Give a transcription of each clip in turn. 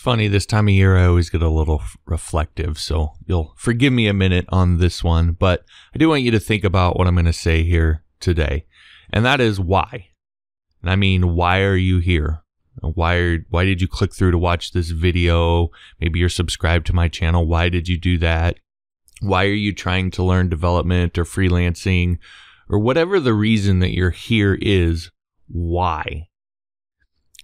funny, this time of year I always get a little reflective, so you'll forgive me a minute on this one, but I do want you to think about what I'm going to say here today, and that is why. And I mean, why are you here? Why did you click through to watch this video? Maybe you're subscribed to my channel. Why did you do that? Why are you trying to learn development or freelancing or whatever the reason that you're here is? Why?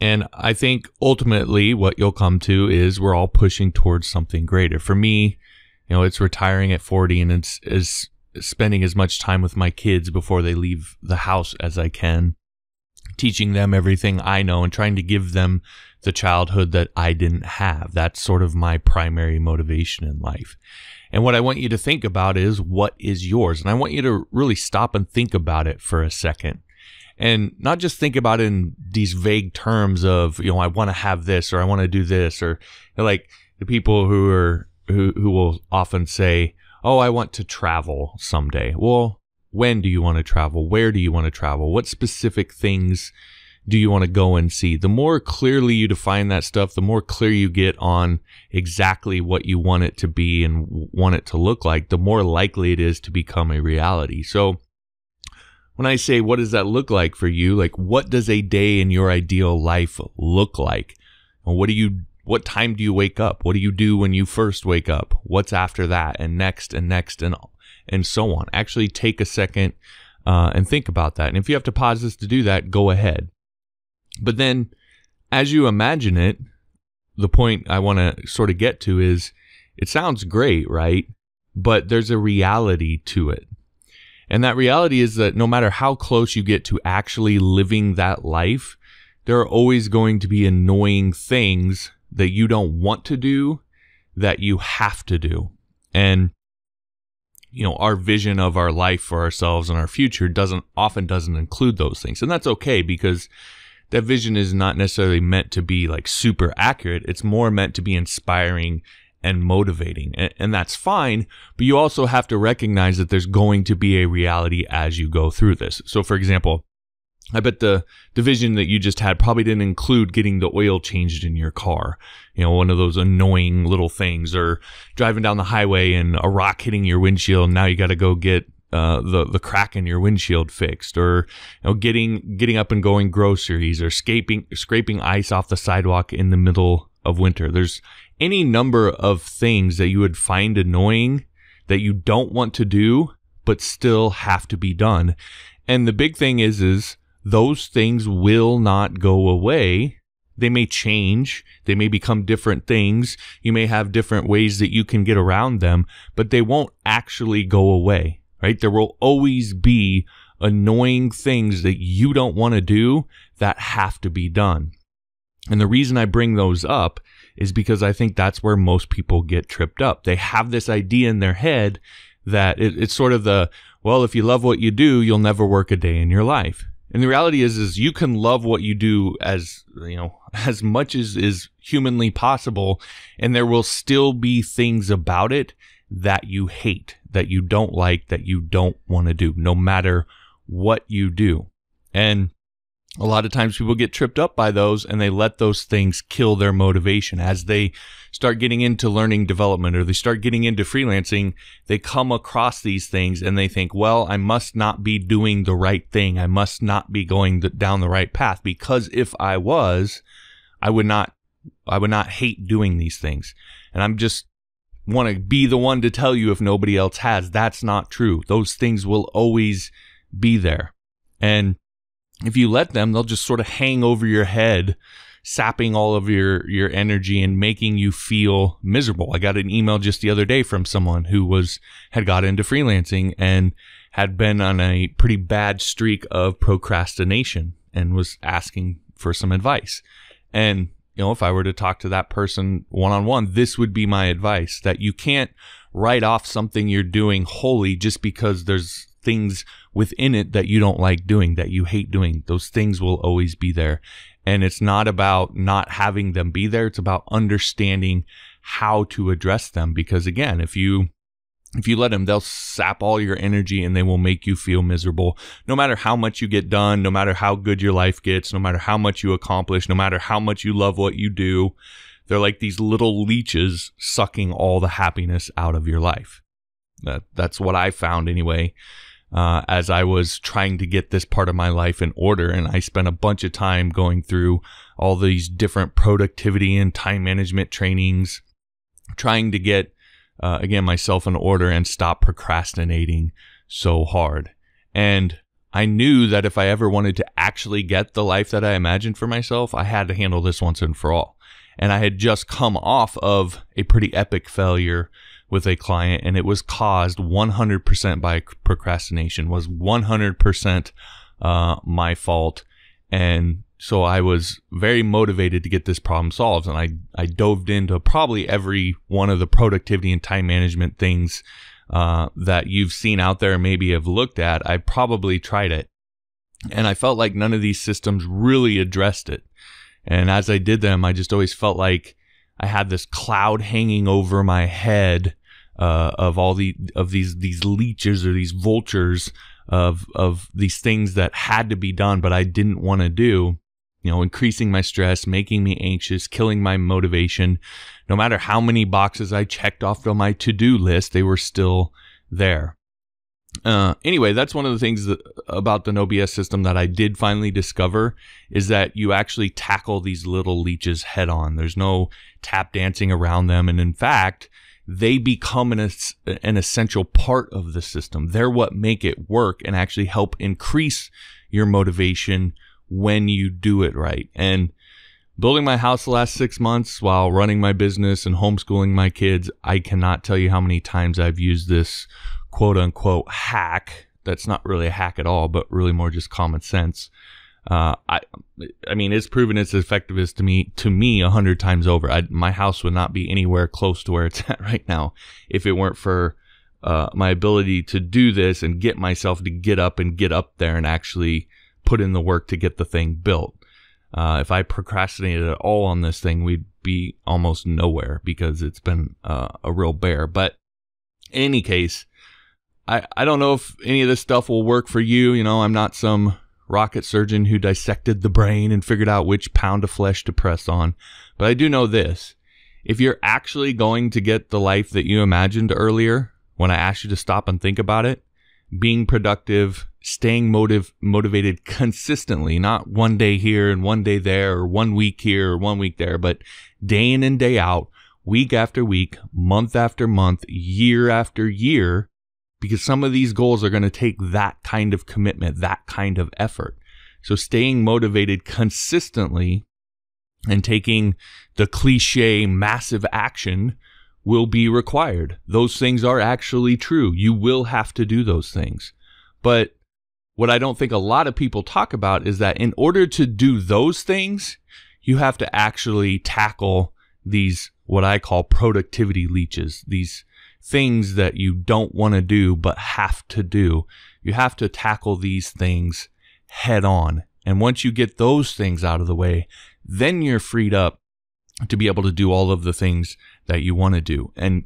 And I think ultimately what you'll come to is we're all pushing towards something greater. For me, it's retiring at 40 and it's spending as much time with my kids before they leave the house as I can, teaching them everything I know and trying to give them the childhood that I didn't have. That's sort of my primary motivation in life. And what I want you to think about is what is yours? And I want you to really stop and think about it for a second. And not just think about it in these vague terms of, I want to have this or I want to do this, or like the people who will often say, oh, I want to travel someday. Well, when do you want to travel? Where do you want to travel? What specific things do you want to go and see? The more clearly you define that stuff, the more clear you get on exactly what you want it to be and want it to look like, the more likely it is to become a reality. So when I say, what does that look like for you? Like, what does a day in your ideal life look like? And what time do you wake up? What do you do when you first wake up? What's after that? And next and next and so on. Actually take a second and think about that. And if you have to pause this to do that, go ahead. But then as you imagine it, the point I want to sort of get to is it sounds great, right? But there's a reality to it. And that reality is that no matter how close you get to actually living that life, there are always going to be annoying things that you don't want to do that you have to do. And, our vision of our life for ourselves and our future often doesn't include those things. And that's okay, because that vision is not necessarily meant to be like super accurate. It's more meant to be inspiring and motivating. And that's fine, but you also have to recognize that there's going to be a reality as you go through this. So for example, I bet the vision that you just had probably didn't include getting the oil changed in your car. One of those annoying little things, or driving down the highway and a rock hitting your windshield. And now you got to go get the crack in your windshield fixed, or getting up and going groceries, or scraping ice off the sidewalk in the middle of winter. There's any number of things that you would find annoying that you don't want to do, but still have to be done. And the big thing is those things will not go away. They may change. They may become different things. You may have different ways that you can get around them, but they won't actually go away, right? There will always be annoying things that you don't want to do that have to be done. And the reason I bring those up is because I think that's where most people get tripped up. They have this idea in their head that it's sort of well, if you love what you do, you'll never work a day in your life. And the reality is you can love what you do as much as is humanly possible, and there will still be things about it that you hate, that you don't like, that you don't want to do, no matter what you do. And a lot of times people get tripped up by those, and they let those things kill their motivation. As they start getting into learning development, or they start getting into freelancing, they come across these things and they think, well, I must not be doing the right thing. I must not be going down the right path, because if I was, I would not hate doing these things. And I'm just want to be the one to tell you, if nobody else has, that's not true. Those things will always be there. And if you let them, they'll just sort of hang over your head, sapping all of your energy and making you feel miserable. I got an email just the other day from someone who had got into freelancing and had been on a pretty bad streak of procrastination and was asking for some advice. And if I were to talk to that person one-on-one, this would be my advice, that you can't write off something you're doing wholly just because there's things within it that you don't like doing, that you hate doing. Those things will always be there. And it's not about not having them be there. It's about understanding how to address them. Because again, if you let them, they'll sap all your energy and they will make you feel miserable. No matter how much you get done, no matter how good your life gets, no matter how much you accomplish, no matter how much you love what you do, They're like these little leeches sucking all the happiness out of your life. That's what I found anyway, as I was trying to get this part of my life in order. And I spent a bunch of time going through all these different productivity and time management trainings, trying to get, again, myself in order and stop procrastinating so hard. And I knew that if I ever wanted to actually get the life that I imagined for myself, I had to handle this once and for all. And I had just come off of a pretty epic failure with a client, and it was caused 100% by procrastination, was 100% my fault. And so I was very motivated to get this problem solved. And I dove into probably every one of the productivity and time management things that you've seen out there, maybe have looked at. I probably tried it. And I felt like none of these systems really addressed it. And as I did them, I just always felt like I had this cloud hanging over my head of all these leeches or these vultures of these things that had to be done, but I didn't want to do. You know, increasing my stress, making me anxious, killing my motivation. No matter how many boxes I checked off on my to-do list, they were still there. Anyway, that's one of the things about the No BS system that I did finally discover, is that you actually tackle these little leeches head on. There's no tap dancing around them. And in fact, they become an essential part of the system. They're what make it work and actually help increase your motivation when you do it right. And building my house the last 6 months while running my business and homeschooling my kids, I cannot tell you how many times I've used this quote unquote hack. That's not really a hack at all, but really more just common sense. I mean, it's proven its effectiveness to me 100 times over. My house would not be anywhere close to where it's at right now if it weren't for my ability to do this and get myself to get up there and actually put in the work to get the thing built. If I procrastinated at all on this thing, we'd be almost nowhere because it's been a real bear. But in any case, I don't know if any of this stuff will work for you. You know, I'm not some rocket surgeon who dissected the brain and figured out which pound of flesh to press on. But I do know this. If you're actually going to get the life that you imagined earlier, when I asked you to stop and think about it, being productive, staying motivated consistently, not one day here and one day there, or 1 week here or 1 week there, but day in and day out, week after week, month after month, year after year, because some of these goals are going to take that kind of commitment, that kind of effort. So staying motivated consistently and taking the cliche massive action will be required. Those things are actually true. You will have to do those things. But what I don't think a lot of people talk about is that in order to do those things, you have to actually tackle these, what I call productivity leeches, these things that you don't want to do but have to do. You have to tackle these things head on. And once you get those things out of the way, then you're freed up to be able to do all of the things that you want to do. And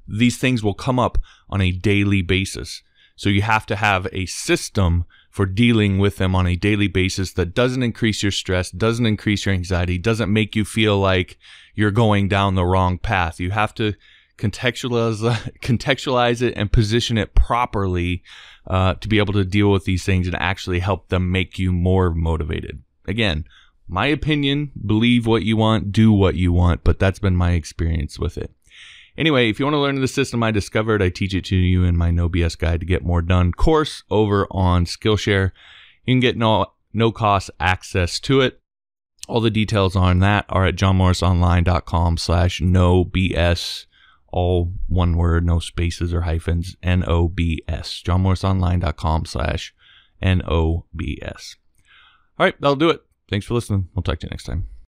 these things will come up on a daily basis. So you have to have a system for dealing with them on a daily basis that doesn't increase your stress, doesn't increase your anxiety, doesn't make you feel like you're going down the wrong path. You have to contextualize it and position it properly to be able to deal with these things and actually help them make you more motivated. Again, my opinion, believe what you want, do what you want, but that's been my experience with it. Anyway, if you want to learn the system I discovered, I teach it to you in my No BS Guide to Get More Done course over on Skillshare. You can get no cost access to it. All the details on that are at johnmorrisonline.com/nobs. All one word, no spaces or hyphens, NOBS. johnmorrisonline.com/NOBS. All right, that'll do it. Thanks for listening. We'll talk to you next time.